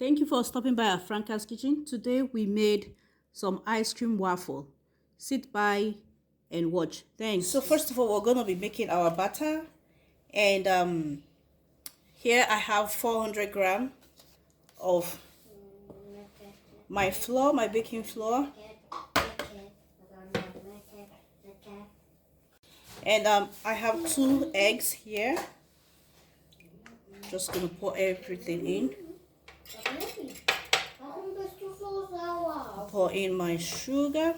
Thank you for stopping by at FRANKA'S kitchen. Today we made some ice cream waffle. Sit by and watch. Thanks. So first of all, we're going to be making our batter. And here I have 400 grams of my flour, my baking flour. And I have 2 eggs here. Just going to pour everything in. Pour in my sugar.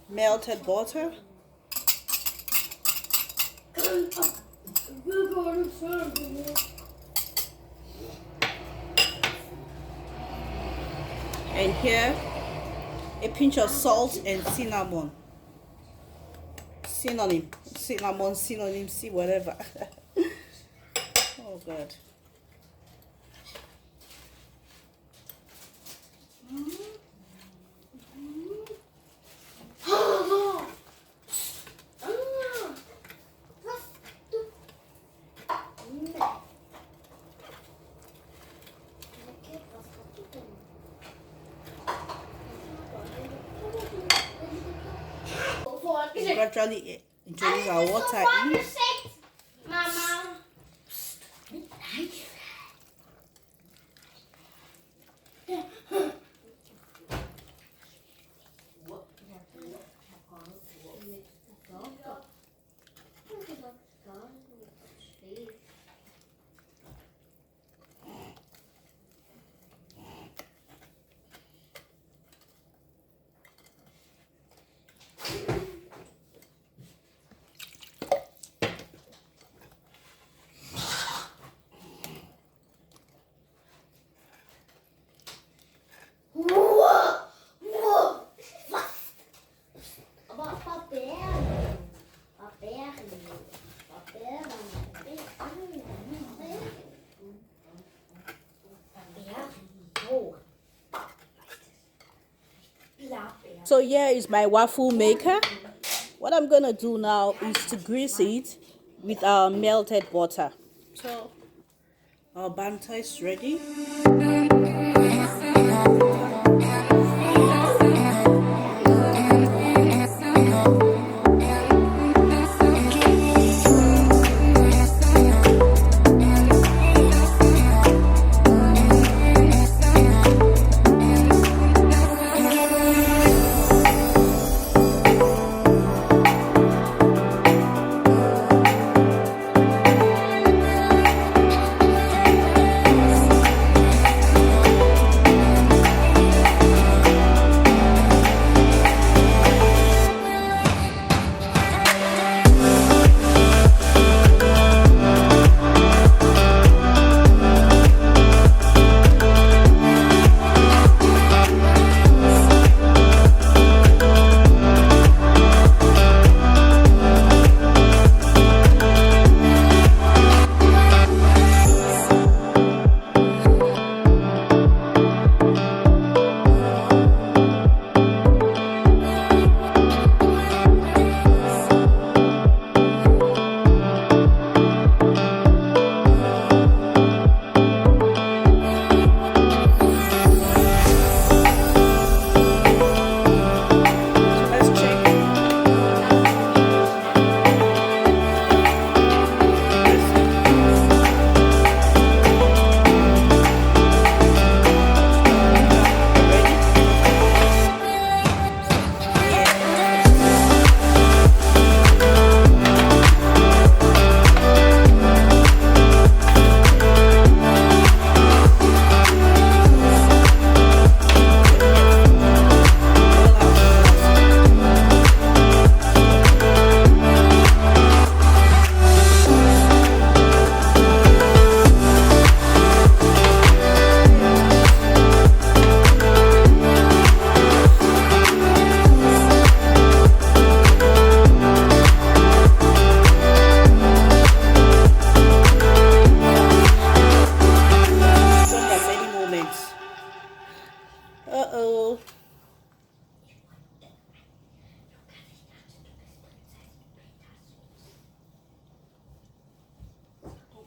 Melted butter. And here, a pinch of salt and cinnamon. Synonym, see whatever. Oh God. Gradually introduce our water in. Mama. So here is my waffle maker. What I'm gonna do now is to grease it with our melted butter. So our batter is ready.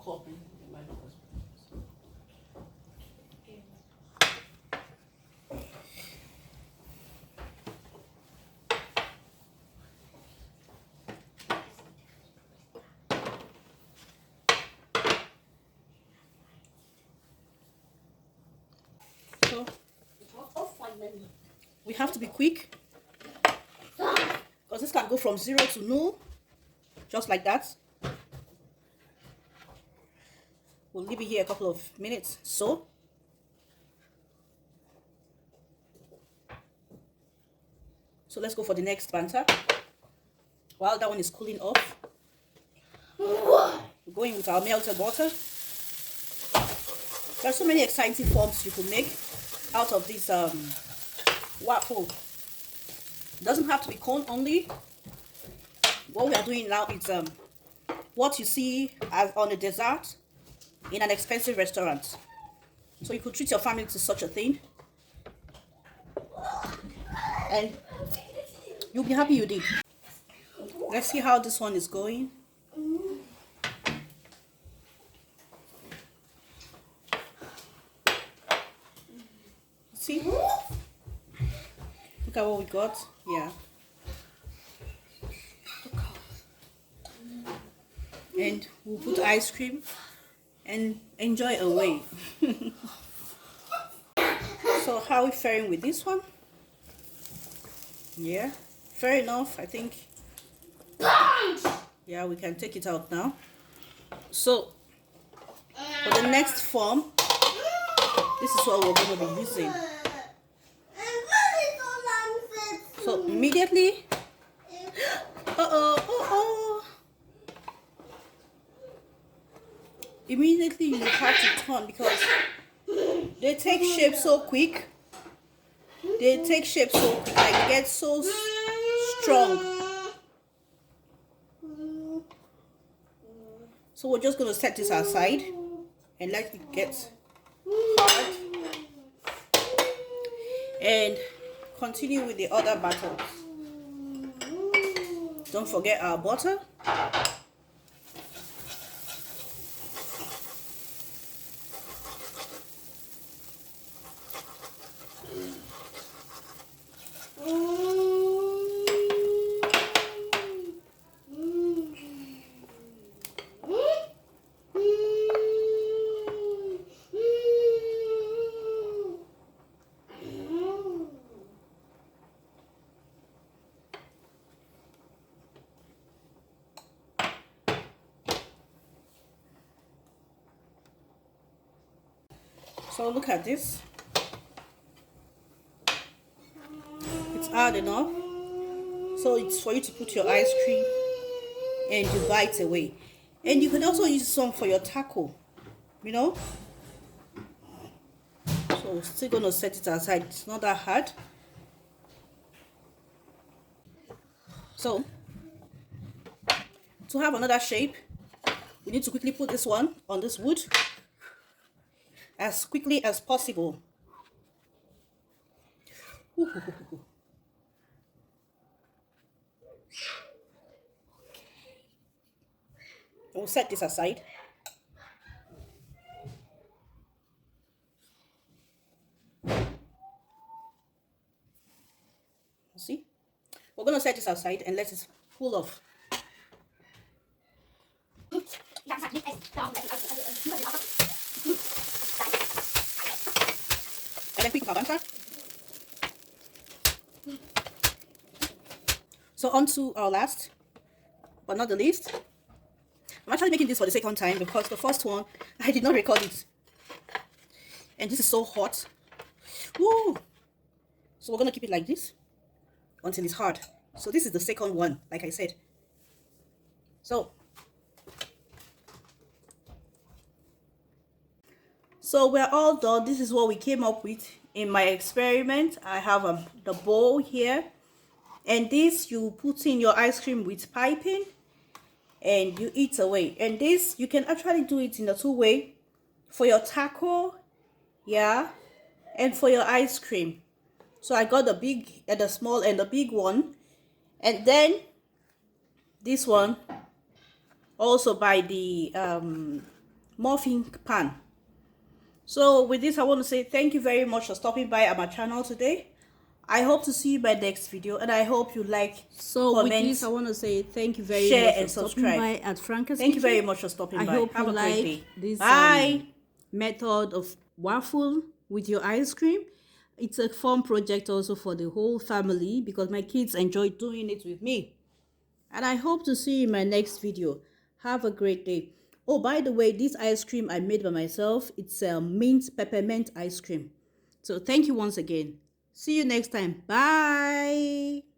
cup. So we have to be quick because this can go from 0 to 0 just like that. We'll leave it here a couple of minutes. So let's go for the next banter. While that one is cooling off, we're going with our melted butter. There's so many exciting forms you could make out of this waffle. It doesn't have to be cone only. What we are doing now is what you see as on a dessert in an expensive restaurant. So you could treat your family to such a thing, and you'll be happy you did. Let's see how this one is going. See? Look at what we got. Yeah. And we'll put ice cream and enjoy away. So how are we faring with this one? Yeah, fair enough, I think. Yeah, we can take it out now. So for the next form, this is what we're going to be using. So immediately, immediately you have to turn because they take shape so quick. They take shape so quick, like they get so strong. So we're just going to set this aside and let it get hard and continue with the other batters. Don't forget our butter. So look at this. It's hard enough. So it's for you to put your ice cream and you bite away. And you can also use some for your taco, you know. So we're still going to set it aside. It's not that hard. So to have another shape, we need to quickly put this one on this wood as quickly as possible. We'll set this aside. See? We're going to set this aside and let it cool off. And then quick banter. So on to our last, but not the least. I'm actually making this for the second time because the first one, I did not record it. And this is so hot. Woo! So we're going to keep it like this until it's hard. So this is the second one, like I said. So we're all done. This is what we came up with in my experiment. I have the bowl here. And this, you put in your ice cream with piping and you eat away. And this, you can actually do it in a two-way for your taco, yeah, and for your ice cream. So I got the big and the small and the big one. And then this one, also by the muffin pan. So with this, I want to say thank you very much for stopping by at my channel today. I hope to see you by next video, and I hope you like, so comment, with this, I want to say thank you very share, much and for stopping subscribe. by at FRANKA'S. Thank you very much for stopping by. I hope Have you a great like day. this Bye. method of waffle with your ice cream. It's a fun project also for the whole family because my kids enjoy doing it with me. And I hope to see you in my next video. Have a great day. Oh, by the way, this ice cream I made by myself, it's a mint peppermint ice cream. So thank you once again. See you next time. Bye.